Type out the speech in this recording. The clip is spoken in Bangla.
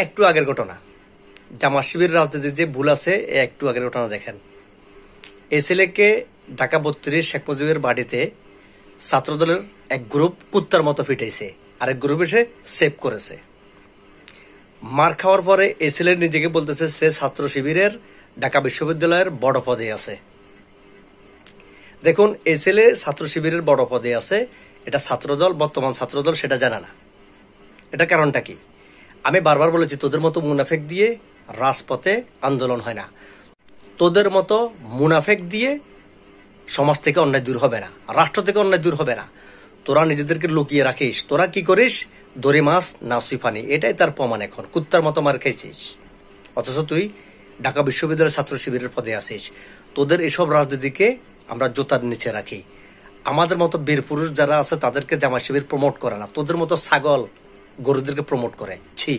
একটু আগের ঘটনা, জামাত শিবির রাজনীতির যে ভুল আছে একটু আগের ঘটনা দেখেন। এই ছেলেকে ঢাকা 32 শেখ মুজিবের বাড়িতে ছাত্রদলের এক গ্রুপ কুত্তার মতো ফিটাইছে, আরেক গ্রুপ এসে সেভ করেছে। মার খাওয়ার পরে এই ছেলে নিজেকে বলতেছে সে ছাত্র শিবিরের ঢাকা বিশ্ববিদ্যালয়ের বড় পদে আছে। দেখুন, এই ছেলে ছাত্র শিবিরের বড় পদে আছে, এটা ছাত্রদল, বর্তমান ছাত্রদল সেটা জানে না। এটা কারণটা কি? আমি বারবার বলেছি, তোদের মতো মুনাফেক দিয়ে রাজপথে আন্দোলন হয় না, তোদের মতো মুনাফেক দিয়ে সমাজ থেকে অন্যায় দূর হবে না, রাষ্ট্র থেকে অন্যায় দূর হবে না। তোরা নিজেদেরকে লুকিয়ে রাখিস, তোরা কি করিস? দড়ি মাছ না সুইফানি, এটাই তার প্রমাণ। এখন কুত্তার মতো মার খাইছিস, অথচ তুই ঢাকা বিশ্ববিদ্যালয়ের ছাত্র শিবিরের পদে আছিস। তোদের এসব রাজনীতিকে আমরা জোতার নিচে রাখি। আমাদের মতো বীর পুরুষ যারা আছে তাদেরকে জামাত শিবির প্রমোট করে না, তোদের মতো ছাগল গরুদেরকে প্রমোট করে। ছি।